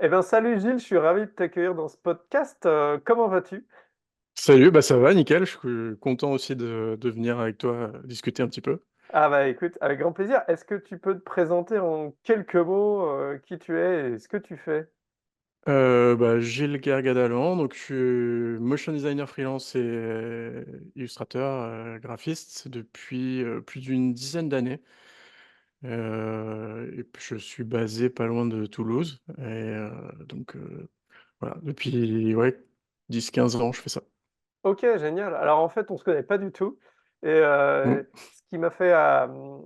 Eh bien, salut Gilles, je suis ravi de t'accueillir dans ce podcast. Comment vas-tu? Salut, bah ça va, nickel. Je suis content aussi de venir avec toi discuter un petit peu. Ah bah écoute, avec grand plaisir. Est-ce que tu peux te présenter en quelques mots qui tu es et ce que tu fais? Gilles Gargadalan, donc je suis motion designer freelance et illustrateur, graphiste depuis plus d'une dizaine d'années. Et puis je suis basé pas loin de Toulouse. Voilà, depuis ouais, 10-15 ans, je fais ça. Ok, génial. Alors en fait, on se connaît pas du tout. Et Mm. ce qui m'a fait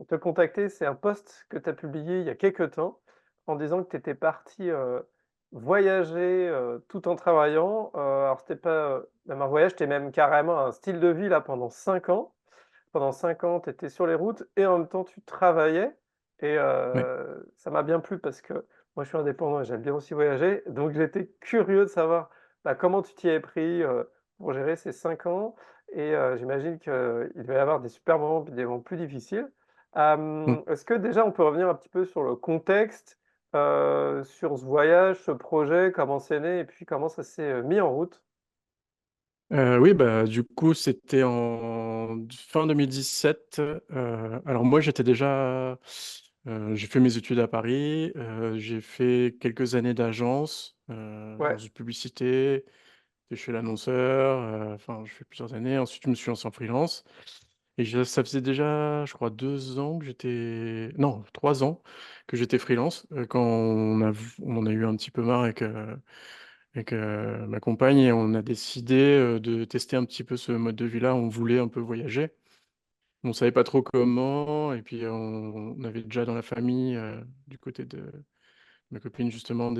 te contacter, c'est un post que tu as publié il y a quelques temps en disant que tu étais parti voyager tout en travaillant. Alors c'était pas même un voyage, c'était même carrément un style de vie là pendant 5 ans. Pendant 5 ans, tu étais sur les routes et en même temps tu travaillais et Ouais. ça m'a bien plu parce que moi je suis indépendant et j'aime bien aussi voyager. Donc j'étais curieux de savoir, bah, comment tu t'y es pris, pour gérer ces 5 ans et j'imagine qu'il devait y avoir des super moments puis des moments plus difficiles. Mm. Est-ce que déjà on peut revenir un petit peu sur le contexte, sur ce voyage, ce projet, comment c'est né et puis comment ça s'est, mis en route? Oui, bah, du coup, c'était en fin 2017. Alors moi, j'ai fait mes études à Paris. J'ai fait quelques années d'agence dans Ouais, une publicité. J'ai chez l'annonceur. Enfin, je fais plusieurs années. Ensuite, je me suis lancé en freelance. Et ça faisait déjà, je crois, 2 ans que j'étais... Non, 3 ans que j'étais freelance. Quand on en a eu un petit peu marre avec ma compagne et on a décidé de tester un petit peu ce mode de vie-là. On voulait un peu voyager. On savait pas trop comment. Et puis, on avait déjà dans la famille, du côté de ma copine, justement,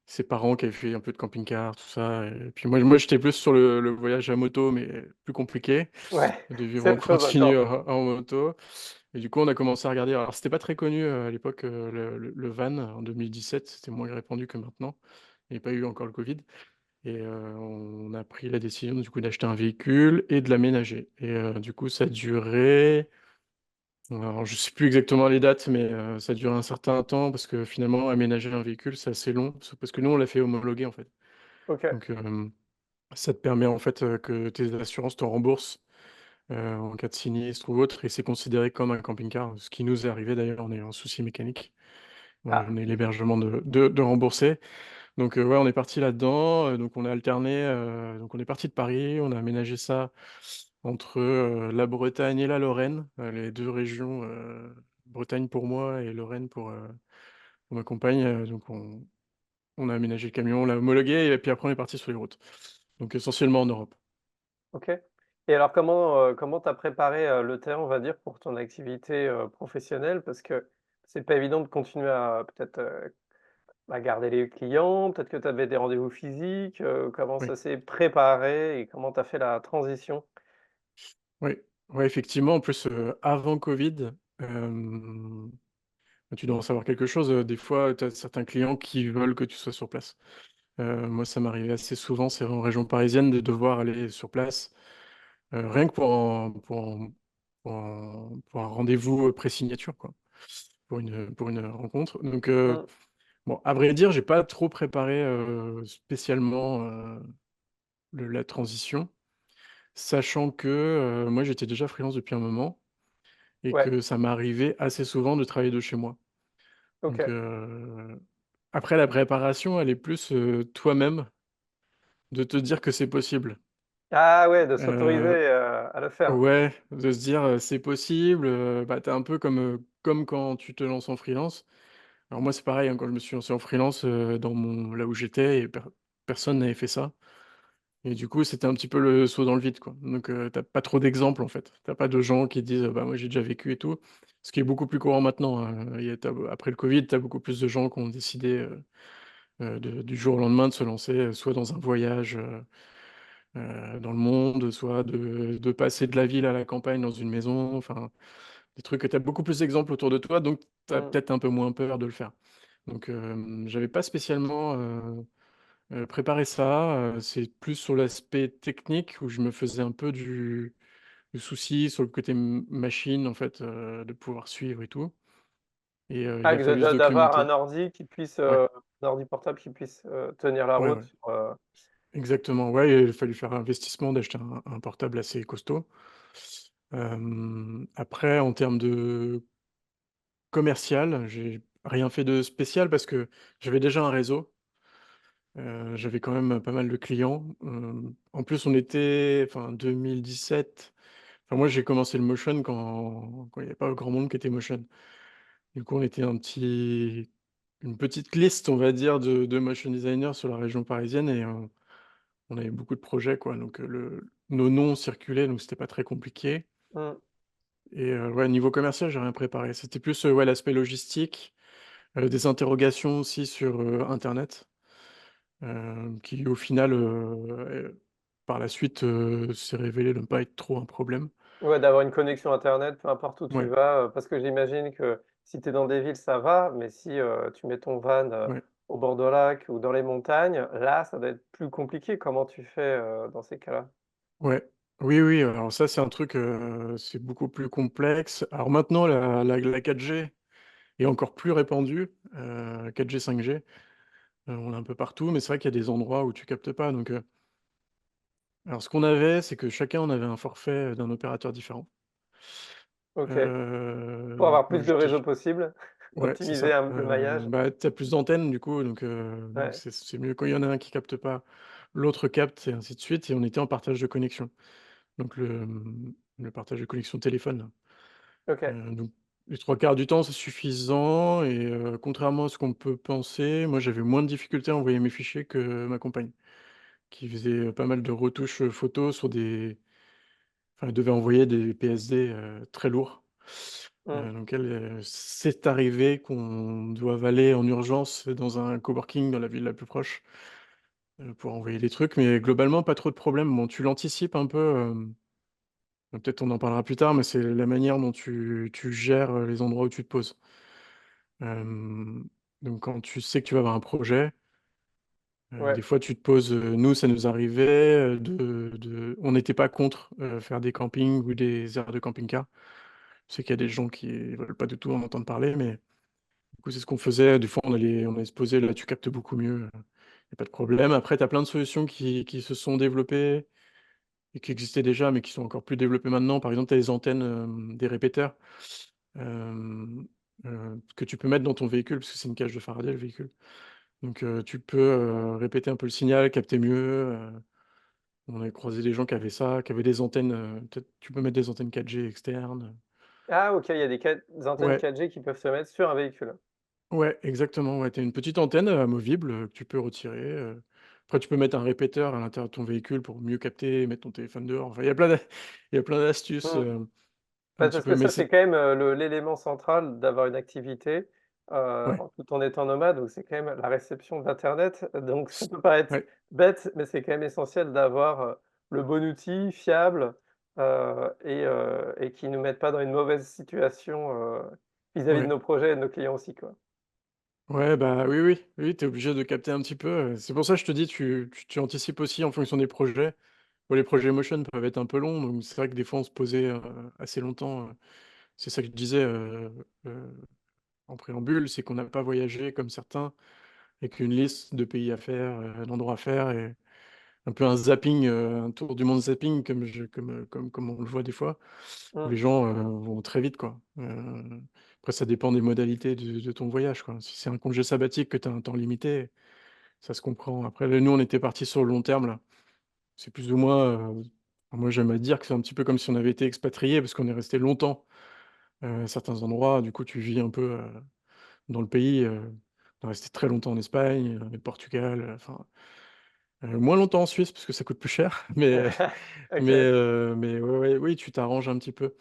ses parents qui avaient fait un peu de camping-car, tout ça. Et puis moi j'étais plus sur le voyage à moto, mais plus compliqué ouais, de vivre c'est en autre chose continu encore. en moto. Et du coup, on a commencé à regarder. Alors, c'était pas très connu à l'époque, le van en 2017. C'était moins répandu que maintenant. Il n'y a pas eu encore le Covid. Et on a pris la décision du coup d'acheter un véhicule et de l'aménager. Et du coup, ça a duré. Alors, je sais plus exactement les dates, mais ça a duré un certain temps parce que finalement, aménager un véhicule, c'est assez long. Parce que nous, on l'a fait homologuer en fait. OK. Donc, ça te permet en fait que tes assurances te remboursent en cas de sinistre ou autre, et c'est considéré comme un camping-car, ce qui nous est arrivé d'ailleurs. On a eu un souci mécanique. On Ah, a eu l'hébergement de rembourser. Donc, ouais, on est parti là-dedans. Donc, on a alterné. Donc, on est parti de Paris. On a aménagé ça entre la Bretagne et la Lorraine, les deux régions, Bretagne pour moi et Lorraine pour ma compagne. Donc, on a aménagé le camion, on l'a homologué, et puis après, on est parti sur les routes. Donc, essentiellement en Europe. OK. Et alors comment tu as préparé, le terrain, on va dire, pour ton activité, professionnelle? Parce que c'est pas évident de continuer à peut-être, à garder les clients, peut-être que tu avais des rendez-vous physiques, comment Oui, ça s'est préparé et comment tu as fait la transition? oui, ouais, effectivement. En plus, avant Covid, tu dois en savoir quelque chose. Des fois, tu as certains clients qui veulent que tu sois sur place. Moi, ça m'arrivait assez souvent, c'est en région parisienne, de devoir aller sur place, rien que pour un rendez-vous pré-signature, quoi, pour une rencontre. Donc, Mmh, bon, à vrai dire, j'ai pas trop préparé spécialement la transition, sachant que moi, j'étais déjà freelance depuis un moment et ouais, que ça m'arrivait assez souvent de travailler de chez moi. Donc, OK. après, la préparation, elle est plus toi-même de te dire que c'est possible. Ah ouais, de s'autoriser, Euh, à le faire. Ouais, de se dire, c'est possible, bah, tu un peu comme quand tu te lances en freelance. Alors moi, c'est pareil, hein, quand je me suis lancé en freelance, là où j'étais, et personne n'avait fait ça, et du coup, c'était un petit peu le saut dans le vide, quoi. Donc, tu pas trop d'exemples, en fait. T'as pas de gens qui disent: «Bah, moi, j'ai déjà vécu et tout». Ce qui est beaucoup plus courant maintenant, hein. Après le covid, tu as beaucoup plus de gens qui ont décidé, du jour au lendemain de se lancer, soit dans un voyage, dans le monde, soit de passer de la ville à la campagne dans une maison, enfin, des trucs que tu as beaucoup plus d'exemples autour de toi, donc tu as Mmh. peut-être un peu moins peur de le faire. Donc, j'avais pas spécialement, préparé ça, c'est plus sur l'aspect technique où je me faisais un peu du souci sur le côté machine, en fait, de pouvoir suivre et tout, et il Ah, a que fallu se d'avoir un documenter. ordi qui puisse, Ouais. un ordi portable qui puisse, tenir la Ouais, route ouais, sur, exactement. Ouais, il a fallu faire l'investissement d'acheter un portable assez costaud. Après en termes de commercial, j'ai rien fait de spécial parce que j'avais déjà un réseau. J'avais quand même pas mal de clients. En plus, on était enfin 2017, enfin moi j'ai commencé le motion quand il y avait pas grand monde qui était motion. Du coup, on était une petite liste, on va dire, de motion designers sur la région parisienne et on avait beaucoup de projets, quoi, donc nos noms circulaient, donc c'était pas très compliqué mmh, et ouais, niveau commercial, j'ai rien préparé. C'était plus, ouais, l'aspect logistique, des interrogations aussi sur, internet, qui au final, par la suite, s'est révélé ne pas être trop un problème. ouais, d'avoir une connexion internet, peu importe où tu Ouais, vas, parce que j'imagine que si tu es dans des villes, ça va, mais si, tu mets ton van, ouais, au bord de lac ou dans les montagnes, là, ça doit être plus compliqué. Comment tu fais, dans ces cas-là? ouais. Oui, oui, alors ça, c'est un truc, c'est beaucoup plus complexe. Alors maintenant, la 4G est encore plus répandue, 4G, 5G, on l'a un peu partout, mais c'est vrai qu'il y a des endroits où tu captes pas, donc alors ce qu'on avait, c'est que chacun, on avait un forfait, d'un opérateur différent. OK. Pour avoir Moi, plus de réseau j'étais possible, ouais, c'est optimiser ça, le maillage. bah, tu as plus d'antennes du coup, donc Ouais, c'est mieux quand il y en a un qui capte pas, l'autre capte et ainsi de suite et on était en partage de connexion. Donc le partage de connexion téléphone. OK. Donc les 3 quarts du temps, c'est suffisant et contrairement à ce qu'on peut penser, moi, j'avais moins de difficultés à envoyer mes fichiers que ma compagne, qui faisait, pas mal de retouches, photos sur des enfin, elle devait envoyer des PSD, très lourds. Mmh. Donc elle, c'est arrivé qu'on doive aller en urgence dans un coworking dans la ville la plus proche, pour envoyer des trucs, mais globalement, pas trop de problèmes. Bon, tu l'anticipes un peu, peut-être on en parlera plus tard, mais c'est la manière dont tu gères, les endroits où tu te poses. Hem, donc quand tu sais que tu vas avoir un projet, Ouais. des fois tu te poses, nous ça nous arrivait, de on n'était pas contre, faire des campings ou des aires de camping-car. Je sais qu'il y a des gens qui veulent pas du tout en entendre parler, mais du coup c'est ce qu'on faisait. Des fois on allait se poser, là tu captes beaucoup mieux, y a pas de problème. Après tu as plein de solutions qui se sont développées et qui existaient déjà, mais qui sont encore plus développées maintenant. Par exemple, tu as les antennes, des répéteurs, hem, que tu peux mettre dans ton véhicule, parce que c'est une cage de Faraday le véhicule. Donc tu peux, répéter un peu le signal, capter mieux, on avait croisé des gens qui avaient ça, qui avaient des antennes, peut-être tu peux mettre des antennes 4G externes. Ah OK, il y a des antennes Ouais, 4G qui peuvent se mettre sur un véhicule. ouais, exactement, ouais, tu as une petite antenne, amovible, que tu peux retirer, après tu peux mettre un répéteur à l'intérieur de ton véhicule pour mieux capter, mettre ton téléphone dehors. Enfin, il y a plein d'astuces, Mmh. un Bah, petit parce peu, que mais ça, c'est c'est quand même, l'élément central d'avoir une activité, ouais, tout en étant nomade, donc c'est quand même la réception d'internet, donc ça peut paraître ouais, bête, mais c'est quand même essentiel d'avoir, le bon outil fiable, et qui nous mette pas dans une mauvaise situation, vis-à-vis de ouais. nos projets et de nos clients aussi, quoi. Ouais, bah, oui, oui, oui, tu es obligé de capter un petit peu, c'est pour ça que je te dis, tu anticipes aussi en fonction des projets. Bon, les projets motion peuvent être un peu longs, donc c'est vrai que des fois on se posait, assez longtemps, c'est ça que je disais, en préambule, c'est qu'on n'a pas voyagé comme certains, avec une liste de pays à faire, d'endroits à faire et un peu un zapping, un tour du monde zapping comme on le voit des fois, où Mmh. les gens, vont très vite, quoi. Après ça dépend des modalités de ton voyage, quoi. Si c'est un congé sabbatique que tu as un temps limité, ça se comprend. Après là, nous, on était partis sur le long terme, là. C'est plus ou moins, moi j'aime à dire que c'est un petit peu comme si on avait été expatriés parce qu'on est resté longtemps, à certains endroits. Du coup, tu vis un peu, dans le pays, on est resté très longtemps en Espagne, Portugal, enfin, moins longtemps en Suisse parce que ça coûte plus cher, OK. mais ouais, ouais, oui, tu t'arranges un petit peu.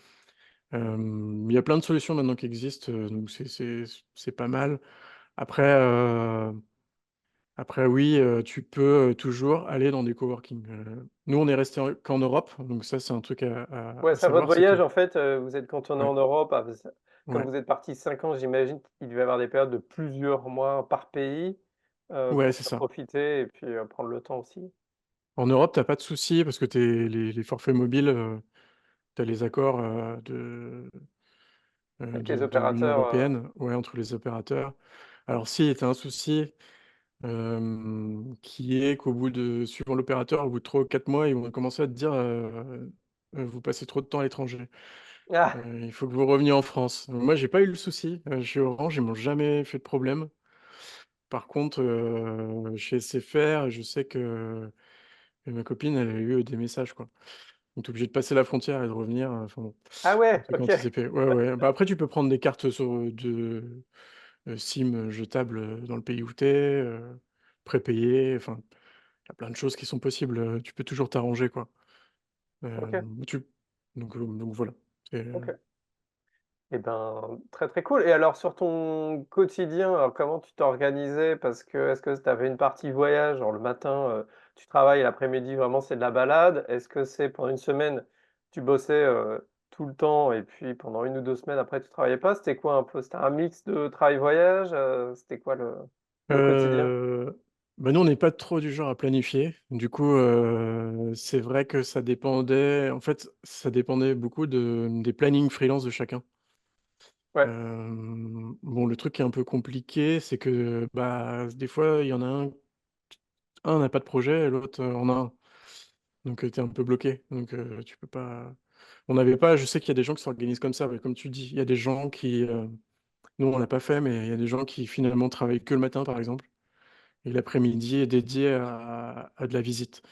Il y a plein de solutions maintenant qui existent, donc c'est pas mal. Après, après oui, tu peux, toujours aller dans des coworking. Nous, on est resté qu'en Europe, donc ça, c'est un truc Ouais, à ça, votre savoir, c'est que voyage, en fait, vous êtes contourné ouais, en Europe, ah, parce comme ouais, vous êtes partis 5 ans, j'imagine qu'il devait y avoir des périodes de plusieurs mois par pays, ouais, pour c'est bien ça. profiter et puis, prendre le temps aussi. En Europe, tu as pas de souci parce que les forfaits mobiles, tu as les accords, Avec les de l'Union opérateurs, européenne, ouais, entre les opérateurs. Alors si, tu as un souci, qui est qu'au bout de suivant l'opérateur, au bout de 3 ou 4 mois, ils vont commencer à te dire, «Vous passez trop de temps à l'étranger, Ah! il faut que vous reveniez en France». Moi, j'ai pas eu le souci, chez Orange, ils m'ont jamais fait de problème. Par contre, chez SFR, je sais que ma copine, elle a eu des messages, quoi. On est obligé de passer la frontière et de revenir, enfin bon, Ah un ouais, truc OK, anticipé. Ouais, ouais, bah, après tu peux prendre des cartes de SIM jetables, dans le pays où tu es, prépayées, enfin, il y a plein de choses qui sont possibles, tu peux toujours t'arranger, quoi. OK, Tu donc voilà. C'est, OK. Eh ben, très, très cool et alors sur ton quotidien, alors comment tu t'organisais? Parce que est-ce que tu avais une partie voyage, genre le matin, tu travailles et l'après-midi vraiment c'est de la balade? Est-ce que c'est pendant une semaine, tu bossais, tout le temps et puis pendant une ou 2 semaines après tu travaillais pas? C'était quoi un peu? C'était un mix de travail-voyage, c'était quoi le quotidien? bah, nous, on n'est pas trop du genre à planifier. Du coup, c'est vrai que ça dépendait en fait, ça dépendait beaucoup des plannings freelance de chacun. Ouais, Bon, le truc qui est un peu compliqué, c'est que, bah, des fois, il y en a un n'a pas de projet et l'autre, en a un. Donc, tu es un peu bloqué. Donc, tu peux pas on n'avait pas je sais qu'il y a des gens qui s'organisent comme ça, ouais, comme tu dis. Il y a des gens qui, nous, on l'a pas fait, mais il y a des gens qui finalement travaillent que le matin, par exemple, et l'après-midi est dédié à de la visite.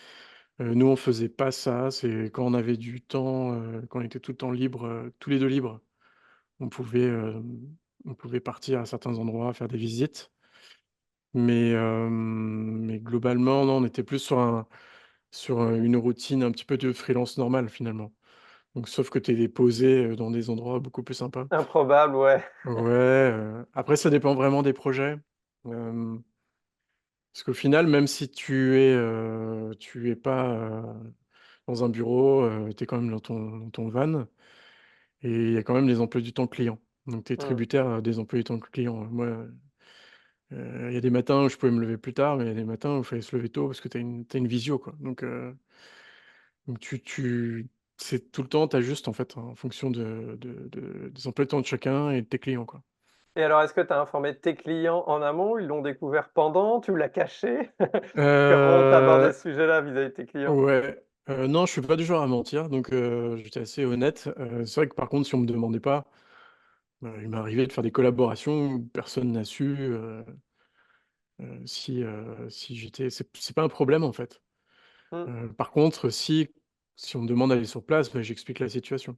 Nous, on faisait pas ça. C'est quand on avait du temps, quand on était tout le temps libre, tous les 2 libres, on pouvait, on pouvait partir à certains endroits, faire des visites. Mais globalement, non, on était plus sur, une routine un petit peu de freelance normale, finalement. Donc sauf que tu es posé, dans des endroits beaucoup plus sympas. improbable, ouais. Ouais, après ça dépend vraiment des projets. Hem, Parce qu'au final, même si tu es pas, dans un bureau, tu es quand même dans ton van et il y a quand même les emplois du temps clients. Donc tu es Mmh. tributaire, des emplois du temps clients. Moi, il y a des matins où je pouvais me lever plus tard, mais il y a des matins où il fallait se lever tôt parce que tu as une visio, quoi. Donc tu c'est tout le temps, tu ajustes, en fait, en fonction des emplois du temps de chacun et de tes clients, quoi. Et alors est-ce que tu as informé tes clients en amont? Ils l'ont découvert pendant? Tu l'as caché? Comment tu abordé Heu, ce sujet-là vis-à-vis de tes clients? ouais, non, je suis pas du genre à mentir, donc j'étais assez honnête. C'est vrai que par contre, si on me demandait pas, il m'est arrivé de faire des collaborations où personne n'a su, si j'étais c'est pas un problème, en fait. Mmh. Par contre, si on me demande d'aller sur place, bah, j'explique la situation.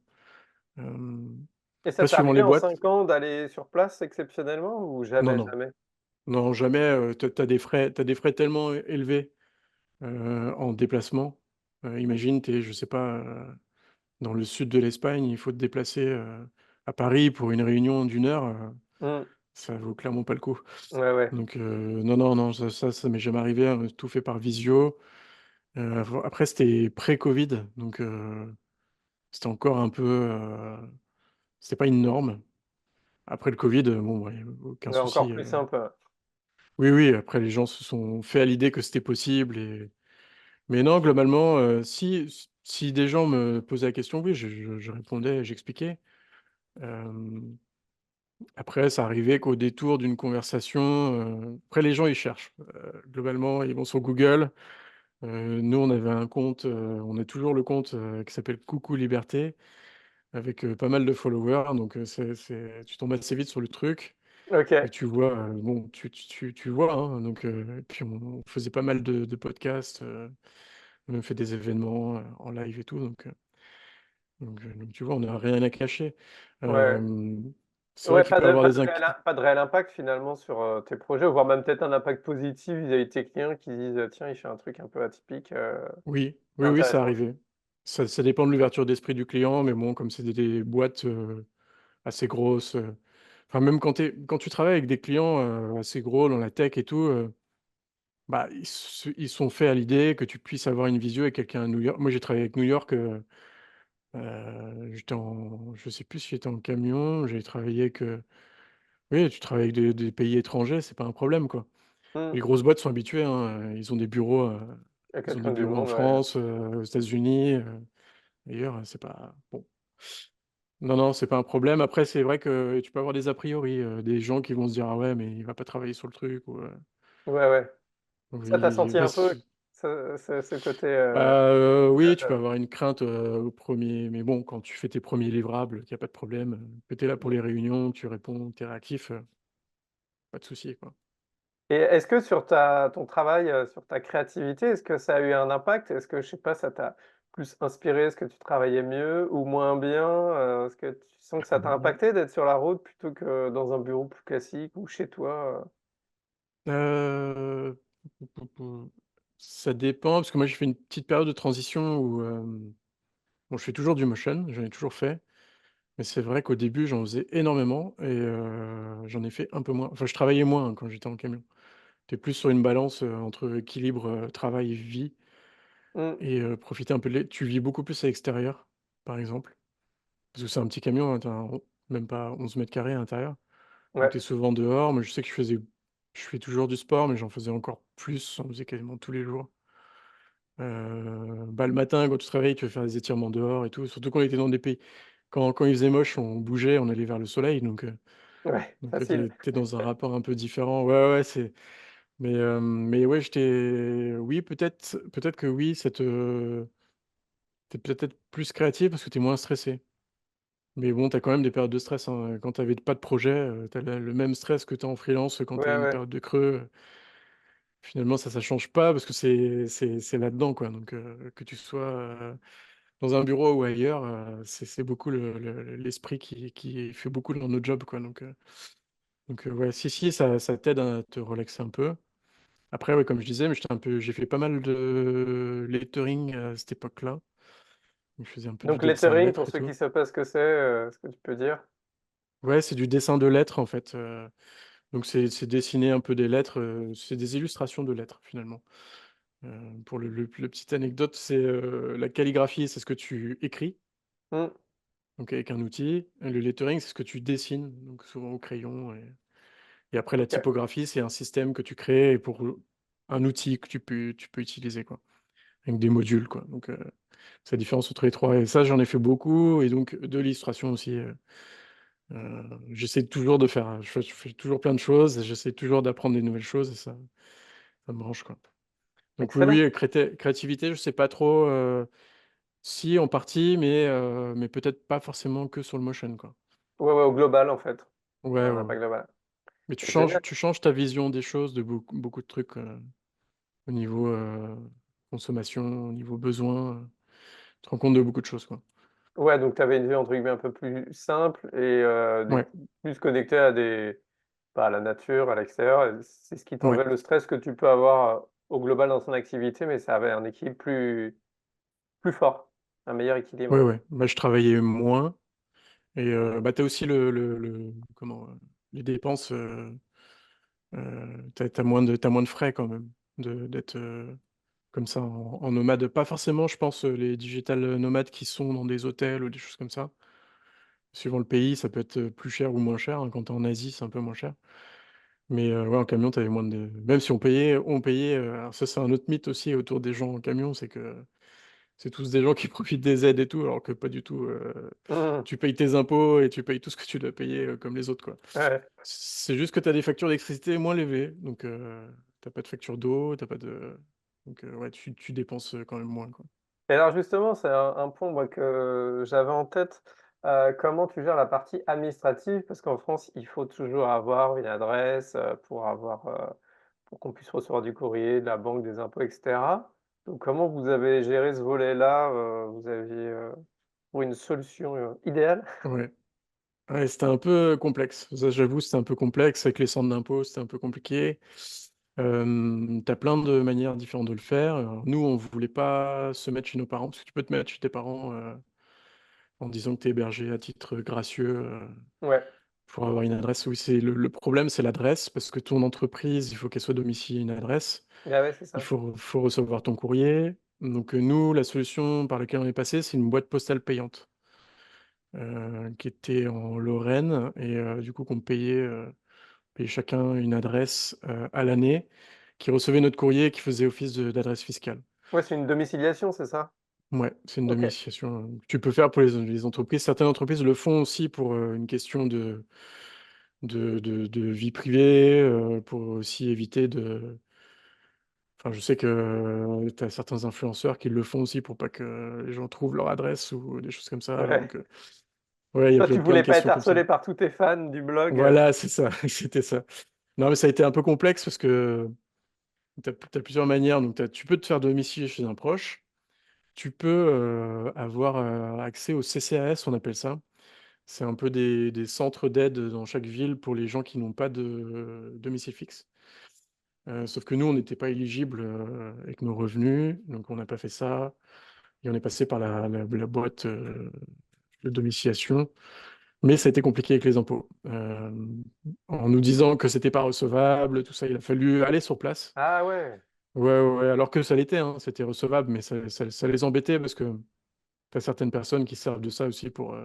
Hem, Et ça Après t'est suivant arrivé les en boîtes 5 ans d'aller sur place exceptionnellement ou non, jamais, non, jamais? non, jamais, tu as des frais tellement élevés, en déplacement. Imagine, tu es, je sais pas, dans le sud de l'Espagne, il faut te déplacer, à Paris pour une réunion d'1 heure, Mmh. ça vaut clairement pas le coup. Ouais, ouais. Donc non, non, non, ça m'est jamais arrivé, hein, tout fait par visio. Après c'était pré-covid, donc c'était encore un peu, c'était pas une norme. Après le covid, bon, bah, y a aucun Ouais, encore souci, plus simple, oui, oui, après les gens se sont fait à l'idée que c'était possible mais non, globalement, si des gens me posaient la question, oui, je répondais, j'expliquais. Hem Après, ça arrivait qu'au détour d'une conversation, après les gens ils cherchent, globalement ils vont sur Google. Nous on avait un compte, on a toujours le compte, qui s'appelle Coucou Liberté avec, pas mal de followers donc c'est tu tombes assez vite sur le truc et OK. tu vois, bon tu vois, hein, donc et puis on faisait pas mal de podcasts, on a fait des événements, en live et tout donc tu vois, on n'a rien à cacher. Ouais. Hem, c'est vrai Ouais, qu'il peut y avoir des inq pas de réel impact finalement sur, tes projets, voire même peut-être un impact positif vis-à-vis de tes clients qui disent: «Tiens, il fait un truc un peu atypique, Oui, c'est oui, oui, ça intéressant». arrivait. Ça dépend de l'ouverture d'esprit du client, mais bon, comme c'est des boîtes, assez grosses, enfin même quand tu travailles avec des clients, assez gros dans la tech et tout, bah, ils sont faits à l'idée que tu puisses avoir une visio avec quelqu'un à New York. Moi, j'ai travaillé avec New York, je sais plus si j'étais en camion, j'ai travaillé avec, oui, tu travailles avec des pays étrangers, c'est pas un problème, quoi. Mmh. Les grosses boîtes sont habituées, hein, Il y a ils ont des quelqu'un du bureaux en monde, ouais. France, aux États-unis, ailleurs, c'est pas bon. Non, non, c'est pas un problème. Après, c'est vrai que tu peux avoir des a priori, des gens qui vont se dire: «Ah ouais, mais il va pas travailler sur le truc» ou Ouais, ouais. Ça, tu as Oui, senti bah, un peu ce côté, oui, tu peux managérial? avoir une crainte, au 1 mais bon, quand tu fais tes premiers livrables, qu'il y a pas de problème, que tu es là pour les réunions, tu réponds, tu es réactif, pas de souci, quoi. Et est-ce que sur ta ton travail, sur ta créativité, est-ce que ça a eu un impact? Est-ce que, je sais pas, ça t'a plus inspiré? Est-ce que tu travaillais mieux ou moins bien? Est-ce que tu sens que ça t'a Mmh. impacté d'être sur la route plutôt que dans un bureau plus classique ou chez toi? Pou, pou. Ça dépend parce que moi j'ai fait une petite période de transition où, bon je fais toujours du motion, j'en ai toujours fait, mais c'est vrai qu'au début j'en faisais énormément et j'en ai fait un peu moins. Enfin je travaillais moins, hein, quand j'étais en camion. Tu es plus sur une balance, entre équilibre, travail et vie Mmh, et profiter un peu de tu vis beaucoup plus à l'extérieur, par exemple, parce que c'est un petit camion, hein, tu même pas 11 mètres carrés à l'intérieur, donc ouais, tu es souvent dehors. Moi je sais que je fais toujours du sport, mais j'en faisais encore plus, j'en faisais quasiment tous les jours. Bah, le matin, quand tu te réveilles, tu veux faire des étirements dehors et tout, surtout quand on était dans des pays quand il faisait moche, on bougeait, on allait vers le soleil, ouais, donc facile. tu es dans un rapport un peu différent. Ouais, ouais, mais ouais, oui, peut-être que oui, tu peut-être plus créatif parce que tu es moins stressé. Mais bon, tu as quand même des périodes de stress, hein, quand tu avais pas de projet, tu as le même stress que tu as en freelance, quand tu as Ouais, une ouais, période de creux. Finalement, ça change pas parce que c'est là-dedans, quoi, donc que tu sois, dans un bureau ou ailleurs, c'est beaucoup l'esprit qui fait beaucoup dans notre job, quoi, donc ouais, si, ça t'aide à te relaxer un peu. Après, ouais, comme je disais, mais j'ai fait pas mal de lettering à cette époque-là. Je faisais un peu du donc dessin de lettering, pour lettres et ceux tout. qui savent pas ce que c'est, est-ce que tu peux dire? Ouais, c'est du dessin de lettres, en fait, donc c'est dessiner un peu des lettres, c'est des illustrations de lettres, finalement. Pour le petite anecdote, c'est, la calligraphie, c'est ce que tu écris, Mmh, donc avec un outil. Le lettering, c'est ce que tu dessines, donc souvent au crayon et après la OK. typographie, c'est un système que tu crées pour, un outil que tu peux utiliser, quoi, avec des modules, quoi, donc c'est la différence entre les 3 et ça, j'en ai fait beaucoup et donc de l'illustration aussi, j'essaie toujours de faire, je fais toujours plein de choses et j'essaie toujours d'apprendre des nouvelles choses et ça me branche, quoi. Donc oui, Excellent. oui, créativité, je sais pas trop, si en partie, mais peut-être pas forcément que sur le motion, quoi. Ouais, ouais, au global, en fait. Ouais, Un ouais, ouais. impact global. Mais Génial. tu changes ta vision des choses, de beaucoup de trucs, au niveau, consommation, au niveau besoin, tu te rends compte de beaucoup de choses, quoi. Ouais, donc tu avais une vie entre guillemets un peu plus simple et des Ouais, plus connectée à des bah, à la nature, à l'extérieur et c'est ce qui ouais, t'enlevait le stress que tu peux avoir, au global dans ton activité, mais ça avait un équilibre plus fort, un meilleur ouais, équilibre. ouais. Bah, je travaillais moins et bah, tu as aussi comment, les dépenses, tu moins de frais quand même d'être, comme ça en nomade. Pas forcément, je pense, les digital nomades qui sont dans des hôtels ou des choses comme ça. Suivant le pays, ça peut être, plus cher ou moins cher, hein. Quand tu es en Asie, c'est un peu moins cher. Mais ouais, en camion, tu avais moins de même si on payait, alors ça, c'est un autre mythe aussi autour des gens en camion, c'est que c'est tous des gens qui profitent des aides et tout, alors que pas du tout, Mmh. tu payes tes impôts et tu payes tout ce que tu dois payer, comme les autres, quoi. Ouais. C'est juste que tu as des factures d'électricité moins élevées, donc tu pas de facture d'eau, t'as pas de donc ouais, tu dépenses, quand même moins, quoi. Et alors justement, c'est un point moi que j'avais en tête, comment tu gères la partie administrative? Parce qu'en France, il faut toujours avoir une adresse, pour avoir, pour qu'on puisse recevoir du courrier de la banque, des impôts et cetera. Donc comment vous avez géré ce volet-là? Vous aviez, trouvé une solution, idéale? Ouais. Ouais, c'était un peu complexe. Ça, j'avoue, c'était un peu complexe avec les centres d'impôts, c'était un peu compliqué. Tu plein de manières différentes de le faire. Alors nous, on voulait pas se mettre chez nos parents, parce que tu peux te mettre chez tes parents, en disant que tu es hébergé à titre gracieux, Ouais, pour avoir une adresse. Oui, c'est le problème, c'est l'adresse, parce que ton entreprise, il faut qu'elle soit domiciliée à une adresse. ah ouais, c'est Il ça. faut recevoir ton courrier. Donc, nous, la solution par laquelle on est passé, c'est une boîte postale payante, qui était en Lorraine et du coup qu'on payait chacun une adresse, à l'année, qui recevait notre courrier et qui faisait office d'adresse fiscale. Ouais, c'est une domiciliation, c'est ça? Ouais, c'est une OK. domiciliation, que tu peux faire pour les entreprises. Certaines entreprises le font aussi pour, une question de vie privée, pour aussi éviter Enfin, je sais que tu as certains influenceurs qui le font aussi pour pas que les gens trouvent leur adresse ou des choses comme ça, Ouais. donc ouais, il y Toi, avait tu plein de voulais pas être questions comme ça. harcelé par tous tes fans du blog? Voilà, c'est ça, c'était ça. Non, mais ça a été un peu complexe parce que tu as plusieurs manières. Donc tu peux te faire domicilier chez un proche, tu peux, avoir, accès au CCAS, on appelle ça. C'est un peu des centres d'aide dans chaque ville pour les gens qui n'ont pas de domicile fixe. Sauf que nous, on n'était pas éligibles, avec nos revenus, donc on n'a pas fait ça et on est passé par la boîte, de domiciliation. Mais ça a été compliqué avec les impôts. En nous disant que c'était pas recevable, tout ça, il a fallu aller sur place. Ah ouais, Ouais, ouais, ouais, alors que ça l'était, hein, c'était recevable, mais ça les embêtait parce que tu as certaines personnes qui servent de ça aussi pour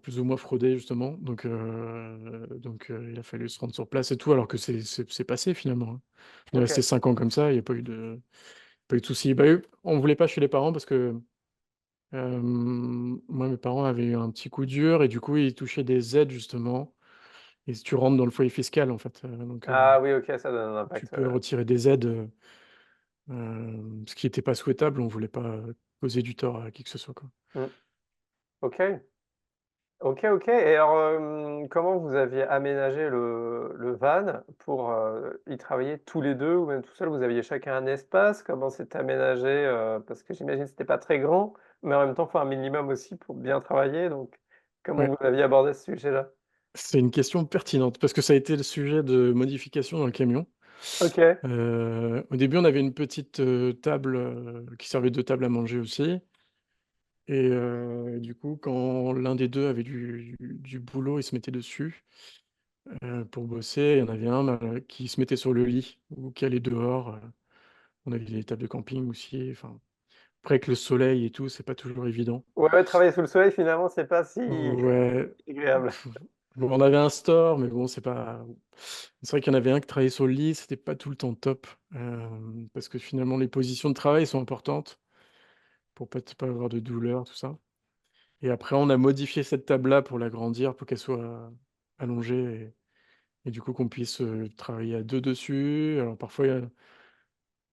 plus ou moins frauder justement. Il a fallu se rendre sur place et tout, alors que c'est passé finalement, hein. On est resté OK. 5 ans comme ça, il y a pas eu de soucis. Bah, eux, on voulait pas chez les parents parce que, moi, mes parents avaient eu un petit coup dur et du coup, ils touchaient des aides justement et si tu rentres dans le foyer fiscal en fait, Ah oui, OK, ça donne un tu impact, peux retirer des aides, ce qui était pas souhaitable. On voulait pas, causer du tort à qui que ce soit, quoi. mmh. OK. OK, OK et alors, comment vous aviez aménagé le van pour, y travailler tous les 2 ou même tout seul? Vous aviez chacun un espace? Comment c'était aménagé, parce que j'imagine que c'était pas très grand, mais en même temps, il faut un minimum aussi pour bien travailler, donc comment Ouais, vous aviez abordé ce sujet-là? c'est une question pertinente parce que ça a été le sujet de modification dans le camion. OK, Au début, on avait une petite, table, qui servait de table à manger aussi et du coup, quand l'un des 2 avait du boulot, il se mettait dessus, pour bosser. Il y en avait un, qui se mettait sur le lit ou qui allait dehors, on avait des tables de camping aussi, enfin, après avec le soleil et tout, c'est pas toujours évident. ouais, ouais, travailler sous le soleil finalement, c'est pas si Ouais, agréable. bon, on avait un store, mais bon, c'est vrai qu'il y en avait un qui travaillait sur le lit, c'était pas tout le temps top, parce que finalement les positions de travail sont importantes pour pas avoir de douleur, tout ça et après on a modifié cette table-là pour l'agrandir, pour qu'elle soit allongée et du coup qu'on puisse, travailler à 2 dessus. Alors parfois,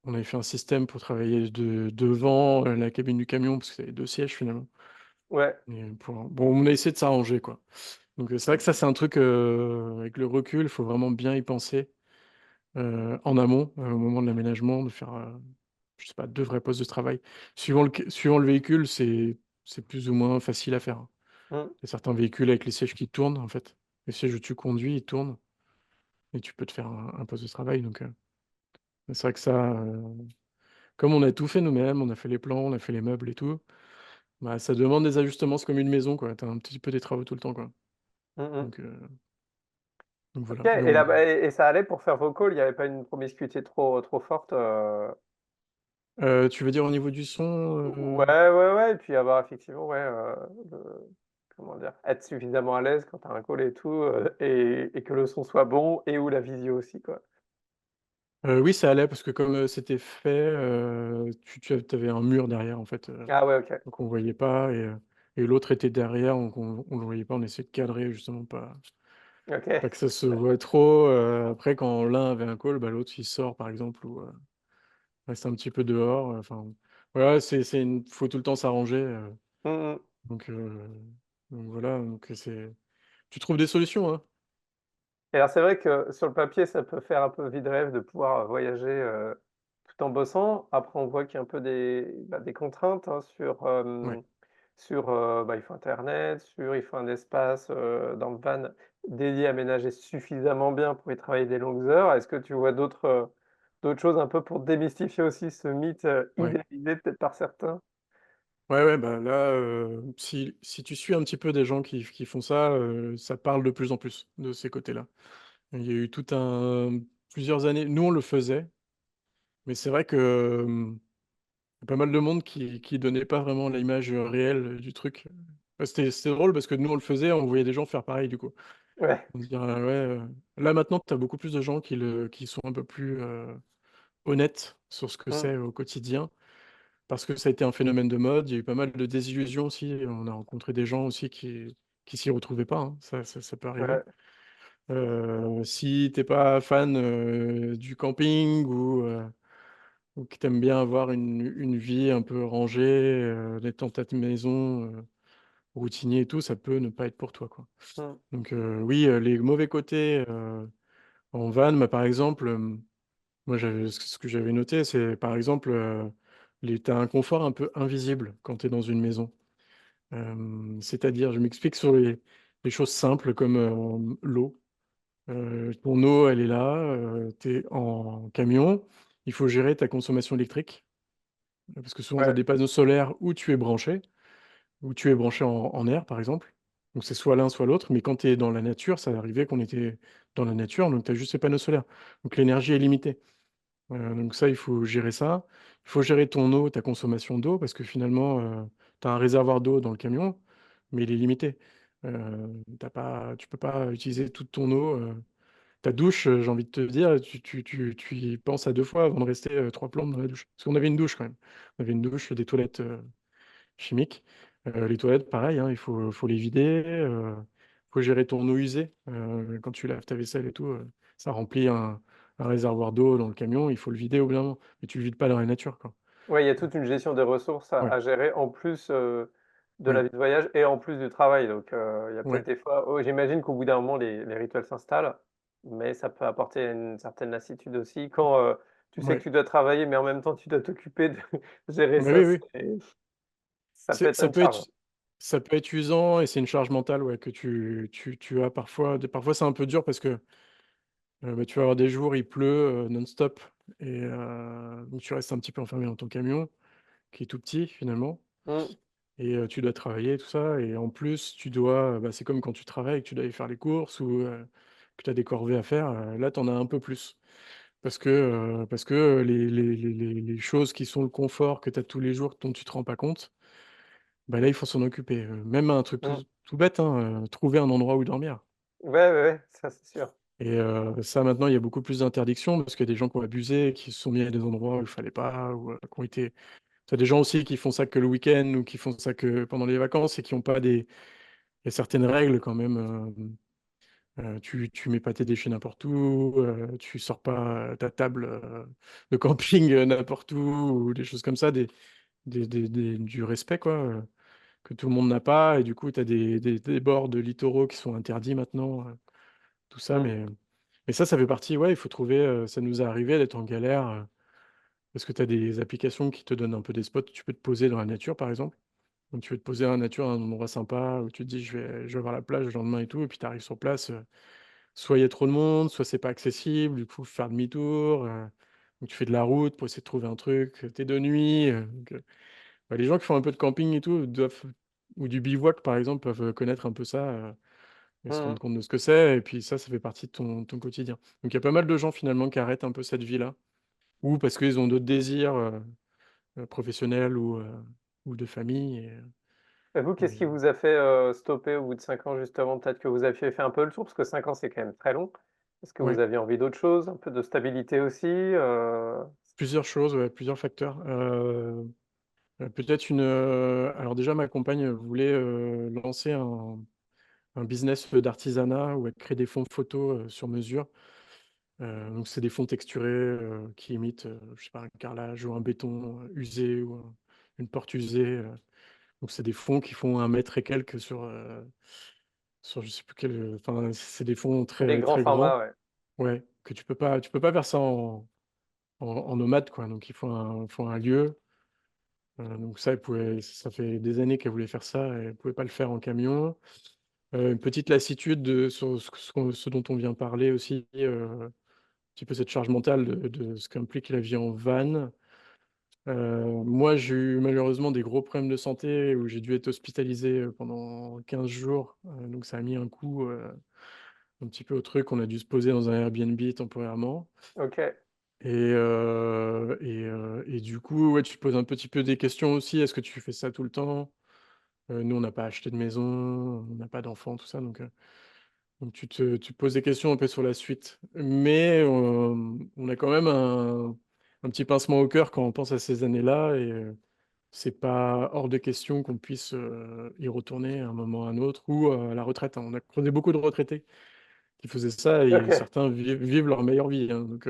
on avait fait un système pour travailler devant, la cabine du camion parce que y avait 2 sièges finalement Ouais, et bon, on a essayé de s'arranger, quoi. Donc, c'est vrai que ça, c'est un truc, avec le recul, il faut vraiment bien y penser, en amont, au moment de l'aménagement, de faire, je sais pas, 2 vrais postes de travail. Suivant le véhicule, c'est plus ou moins facile à faire, hein. mmh, Il y a certains véhicules avec les sièges qui tournent, en fait. Les sièges où tu conduis, ils tournent et tu peux te faire un poste de travail donc, c'est vrai que ça, comme on a tout fait nous-mêmes, on a fait les plans, on a fait les meubles et tout, bah, ça demande des ajustements. C'est comme une maison, quoi. Tu as un petit peu des travaux tout le temps, quoi. mmh mh. Donc, heu, donc OK voilà, mais et on là-bas et ça allait pour faire vos calls? Il y avait pas une promiscuité trop forte, tu veux dire au niveau du son, Ouais, ouais, ouais et puis avoir effectivement, ouais, le comment dire? Être suffisamment à l'aise quand tu as un call et tout, et que le son soit bon et ou la visio aussi, quoi. Oui, ça allait parce que comme, c'était fait, tu avais un mur derrière en fait, Ah ouais, OK. donc on voyait pas et l'autre était derrière donc on le voyait pas. On essayait de cadrer justement pas OK. que ça se voit trop, après quand l'un avait un call, bah, l'autre il sort par exemple ou, reste un petit peu dehors, enfin voilà, faut tout le temps s'arranger, Mmh mh. donc heu, donc voilà, donc c'est tu trouves des solutions, hein. Et alors c'est vrai que sur le papier, ça peut faire un peu vie de rêve de pouvoir, voyager, tout en bossant. Après on voit qu'il y a un peu des contraintes, hein, Ouais. sur, il faut internet, il faut un espace, dans le van dédié, aménagé suffisamment bien pour y travailler des longues heures. Est-ce que tu vois d'autres choses un peu pour démystifier aussi ce mythe, Ouais. idéalisé peut-être par certains? Ouais, ouais, bah, là, si tu suis un petit peu des gens qui font ça, ça parle de plus en plus de ces côtés-là. Il y a eu tout un plusieurs années nous, on le faisait, mais c'est vrai que, il y a pas mal de monde qui donnait pas vraiment l'image, réelle, du truc. Bah, c'était drôle parce que nous, on le faisait, on voyait des gens faire pareil, du coup. Ouais. On se dit: «Ah ouais», là, maintenant, tu as beaucoup plus de gens qui sont un peu plus, honnêtes sur ce que Mmh. c'est au quotidien. Parce que ça a été un phénomène de mode, il y a eu pas mal de désillusions aussi, on a rencontré des gens aussi qui s'y retrouvaient pas, hein, ça peut arriver. Ouais. Si t'es pas fan du camping ou que t'aimes bien avoir une vie un peu rangée, d'être dans ta maison, routinier et tout, ça peut ne pas être pour toi, quoi. Mmh. Donc oui, les mauvais côtés en van, bah, par exemple, moi ce que j'avais noté, c'est par exemple, tu as un confort un peu invisible quand tu es dans une maison. C'est-à-dire, je m'explique sur les choses simples comme l'eau. Ton eau, elle est là, tu es en camion, il faut gérer ta consommation électrique, parce que souvent tu as Ouais. des panneaux solaires où tu es branché en air, par exemple. Donc c'est soit l'un, soit l'autre, mais quand tu es dans la nature, ça arrivait qu'on était dans la nature, donc tu as juste ces panneaux solaires. Donc l'énergie est limitée. Donc ça, il faut gérer ça. Il faut gérer ton eau, ta consommation d'eau, parce que finalement, tu as un réservoir d'eau dans le camion, mais il est limité. Tu peux pas utiliser toute ton eau. Ta douche, j'ai envie de te dire, tu y penses à 2 fois avant de rester, 3 plombes dans la douche. Parce qu'on avait une douche quand même. On avait une douche, des toilettes, chimiques. Les toilettes, pareil, hein, il faut les vider, faut gérer ton eau usée. Quand tu laves ta vaisselle et tout, ça remplit un réservoir d'eau dans le camion, il faut le vider au bout d'un moment, mais tu le vides pas dans la nature, quoi. Ouais, il y a toute une gestion des ressources à Ouais, gérer en plus, de la oui, vie de voyage et en plus du travail donc il y a peut-être ouais, des fois j'imagine qu'au bout d'un moment les rituels s'installent, mais ça peut apporter une certaine lassitude aussi quand, tu sais que ouais. tu dois travailler, mais en même temps tu dois t'occuper de gérer Bah, ça, oui, oui. ça peut être Ça une peut charge. être ça peut être usant et c'est une charge mentale, ouais, que tu as parfois. Parfois, c'est un peu dur parce que, bah, tu vas avoir des jours, il pleut, non-stop et donc tu restes un petit peu enfermé dans ton camion, qui est tout petit, finalement. Mmh, Et tu dois travailler tout ça et en plus tu dois, bah, c'est comme quand tu travailles, que tu dois aller faire les courses ou que tu as des corvées à faire, là tu en as un peu plus. Parce que les choses qui sont le confort que tu as tous les jours dont tu te rends pas compte, bah, là il faut s'en occuper, même un truc mmh. tout bête, hein, trouver un endroit où dormir Ouais, ouais, ouais, ça c'est sûr. et ça maintenant il y a beaucoup plus d'interdictions parce qu'il y a des gens qui ont abusé, qui se sont mis à des endroits où il fallait pas ou qui ont été tu as des gens aussi qui font ça que le week-end ou qui font ça que pendant les vacances et qui ont pas des. Il y a certaines règles quand même, tu mets pas tes déchets n'importe où, tu sors pas ta table, de camping, n'importe où ou des choses comme ça, du respect quoi, que tout le monde n'a pas et du coup tu as des bords de littoraux qui sont interdits maintenant, tout ça Mmh, mais ça fait partie ouais, il faut trouver, ça nous est arrivé d'être en galère, parce que tu as des applications qui te donnent un peu des spots, tu peux te poser dans la nature par exemple. Donc tu veux te poser dans la nature, à un endroit sympa où tu te dis: «Je vais voir la plage le lendemain et tout» et puis tu arrives sur place, soit il y a trop de monde, soit c'est pas accessible, du coup, faut faire demi-tour, donc tu fais de la route pour essayer de trouver un truc, tu de nuit, donc bah, les gens qui font un peu de camping et tout doivent ou du bivouac par exemple, peuvent, connaître un peu ça, et se mmh. rendre compte de ce que c'est et puis ça fait partie de ton quotidien. Donc il y a pas mal de gens finalement qui arrêtent un peu cette vie-là ou parce qu'ils ont d'autres désirs, professionnels ou de famille Et vous, qu'est-ce qui et vous a fait, stopper au bout de 5 ans justement? Peut-être que vous aviez fait un peu le tour? Parce que 5 ans, c'est quand même très long. Est-ce que vous ouais. aviez envie d'autre chose? Un peu de stabilité aussi, Plusieurs choses, ouais, plusieurs facteurs. Peut-être alors déjà ma compagne voulait, lancer un business, d'artisanat où elle crée des fonds photos, sur mesure. Donc c'est des fonds texturés, qui imitent, je sais pas, un carrelage ou un béton, usé ou une porte usée, donc c'est des fonds qui font 1 mètre et quelques sur je sais plus quel, enfin c'est des fonds des très, grands très formats, grands. ouais. Ouais, que tu peux pas faire ça en nomade quoi, donc il faut un lieu. Donc ça, ça fait des années qu'elle voulait faire ça et elle pouvait pas le faire en camion. Une petite lassitude sur ce dont on vient parler aussi, un petit peu cette charge mentale de ce qu'implique la vie en van. Moi, j'ai eu malheureusement des gros problèmes de santé où j'ai dû être hospitalisé, pendant 15 jours, donc ça a mis un coup, un petit peu au truc. On a dû se poser dans un Airbnb temporairement OK. et du coup, ouais, tu te poses un petit peu des questions aussi. Est-ce que tu fais ça tout le temps? Nous, on n'a pas acheté de maison, on n'a pas d'enfants, tout ça, donc tu te poses des questions un peu sur la suite. Mais, on a quand même un petit pincement au cœur quand on pense à ces années-là et c'est pas hors de question qu'on puisse, y retourner à un moment ou à un autre ou, à la retraite, hein. On a croisé beaucoup de retraités qui faisaient ça et OK. certains vivent leur meilleure vie, hein, donc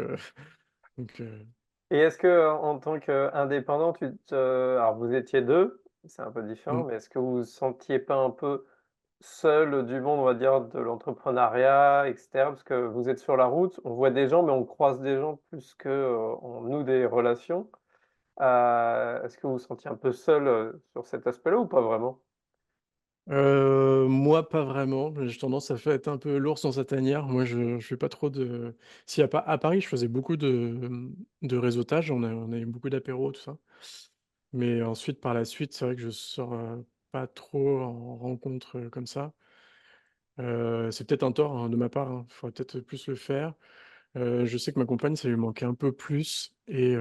Et est-ce que en tant qu'indépendant, alors vous étiez 2, c'est un peu différent, mmh. mais est-ce que vous vous sentiez pas un peu seul du monde, on va dire, de l'entrepreneuriat et cetera? Parce que vous êtes sur la route, on voit des gens, mais on croise des gens plus que, on noue des relations. Est-ce que vous vous sentiez un peu seul, sur cet aspect-là ou pas vraiment? Moi, pas vraiment. J'ai tendance à être un peu l'ours dans sa tanière. Moi, je fais pas trop de si à Paris, je faisais beaucoup de réseautage. On a eu beaucoup d'apéros, tout ça. Mais ensuite, par la suite, c'est vrai que je sors, pas trop en rencontre, comme ça. C'est peut-être un tort, hein, de ma part, hein. Il faudrait peut-être plus le faire. Je sais que ma compagne, ça lui manquait un peu plus et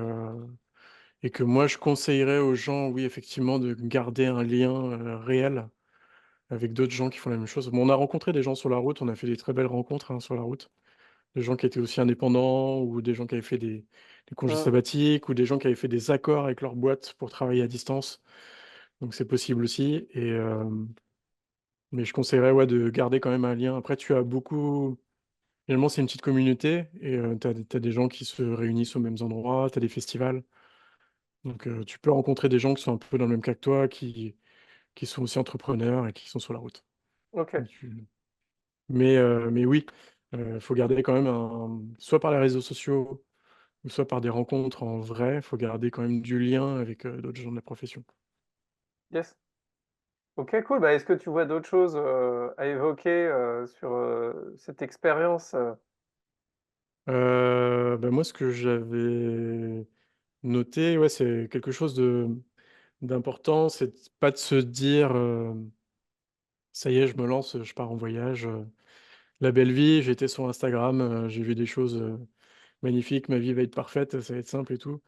que moi, je conseillerais aux gens, oui, effectivement, de garder un lien, réel avec d'autres gens qui font la même chose. Bon, on a rencontré des gens sur la route, on a fait des très belles rencontres, hein, sur la route. Des gens qui étaient aussi indépendants ou des gens qui avaient fait des congés Mmh. sabbatiques ou des gens qui avaient fait des accords avec leur boîte pour travailler à distance. Donc c'est possible aussi mais je conseillerais, ouais, de garder quand même un lien. Après tu as beaucoup finalement, c'est une petite communauté et tu as des gens qui se réunissent aux mêmes endroits, tu as des festivals. Donc tu peux rencontrer des gens qui sont un peu dans le même cas que toi, qui sont aussi entrepreneurs et qui sont sur la route. OK. Donc mais oui, faut garder quand même un soit par les réseaux sociaux ou soit par des rencontres en vrai, faut garder quand même du lien avec, d'autres gens de la profession. Yes. OK, cool. Bah, est-ce que tu vois d'autres choses, à évoquer, sur, cette expérience, Bah, moi, ce que j'avais noté, ouais, c'est quelque chose d'important, c'est pas de se dire, «Ça y est, je me lance, je pars en voyage, la belle vie, j'étais sur Instagram, j'ai vu des choses, magnifiques, ma vie va être parfaite, ça va être simple et tout».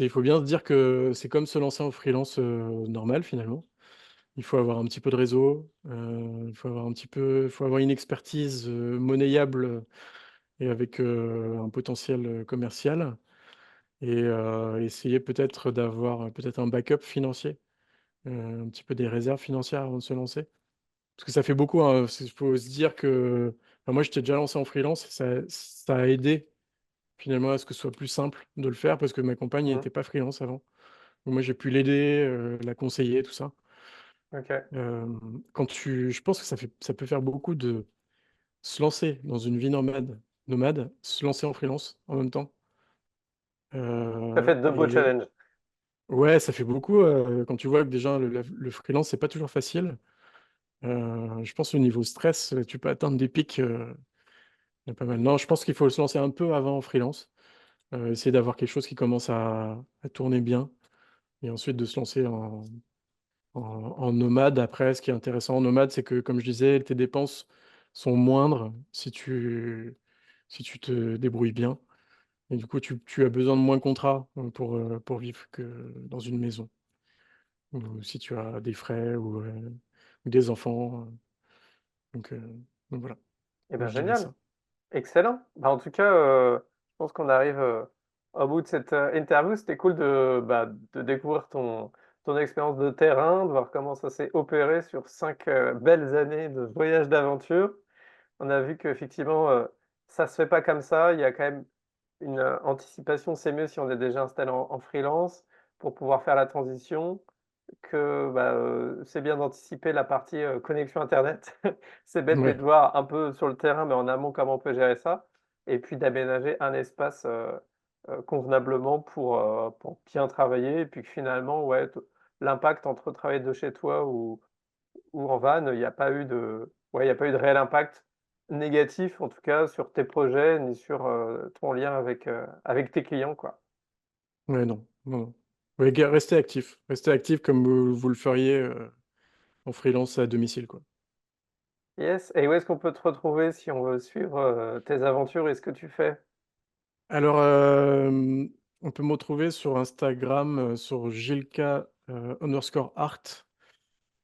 Il faut bien se dire que c'est comme se lancer en freelance, normal finalement. Il faut avoir un petit peu de réseau, il faut avoir une expertise, monnayable, et avec, un potentiel, commercial et essayer peut-être d'avoir, peut-être un backup financier, un petit peu des réserves financières avant de se lancer. Parce que ça fait beaucoup, hein, il faut se dire que enfin moi j'étais déjà lancé en freelance et ça a aidé finalement à ce que ce soit plus simple de le faire parce que ma compagne mmh, n'était pas freelance avant. Donc moi j'ai pu l'aider, la conseiller, tout ça. OK. Quand tu je pense que ça peut faire beaucoup de se lancer dans une vie nomade, se lancer en freelance en même temps, Ça fait de beaux et challenges. ouais, ça fait beaucoup, quand tu vois que déjà le freelance, c'est pas toujours facile. Je pense au niveau stress, tu peux atteindre des pics, il y a pas mal. Non, je pense qu'il faut se lancer un peu avant en freelance, essayer d'avoir quelque chose qui commence à tourner bien et ensuite de se lancer en nomade. Après, ce qui est intéressant en nomade, c'est que, comme je disais, tes dépenses sont moindres si tu te débrouilles bien et du coup, tu as besoin de moins de contrats, pour vivre que dans une maison ou si tu as des frais ou des enfants, donc heu, donc voilà. Eh Moi, ben, je dirais génial, ça. excellent. Bah, en tout cas, je pense qu'on arrive, au bout de cette, interview. C'était cool de découvrir ton expérience de terrain, de voir comment ça s'est opéré sur 5 belles années de voyage d'aventure. On a vu qu'effectivement, ça se fait pas comme ça. Il y a quand même une, anticipation. C'est mieux si on est déjà installé en freelance pour pouvoir faire la transition. C'est bien d'anticiper la partie, connexion internet. C'est bête, mais de Ouais, voir un peu sur le terrain, mais en amont, comment on peut gérer ça et puis d'aménager un espace, convenablement pour bien travailler et puis que finalement, ouais, te l'impact entre travailler de chez toi ou en van, il y a pas eu de ouais, il y a pas eu de réel impact négatif, en tout cas sur tes projets ni sur, ton lien avec tes clients, quoi. ouais, non, non, non. Ouais, restez actif comme vous le feriez, en freelance à domicile, quoi. Yes, et où est-ce qu'on peut te retrouver si on veut suivre, tes aventures et ce que tu fais? Alors, on peut me retrouver sur Instagram, sur Gilka, _art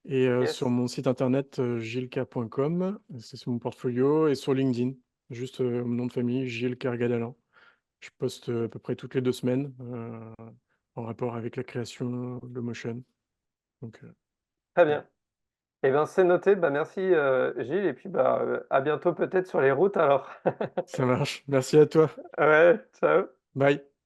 et sur Yes, mon site internet, gilka.com, c'est sur mon portfolio et sur LinkedIn, juste, mon nom de famille, Gilles Kergadalen. Je poste, à peu près toutes les 2 semaines, en rapport avec la création, le motion, donc très voilà. bien. Eh ben, c'est noté. Bah, merci, Gilles et puis, bah, à bientôt peut-être sur les routes alors. Ça marche. Merci à toi. Ouais, ciao. Bye.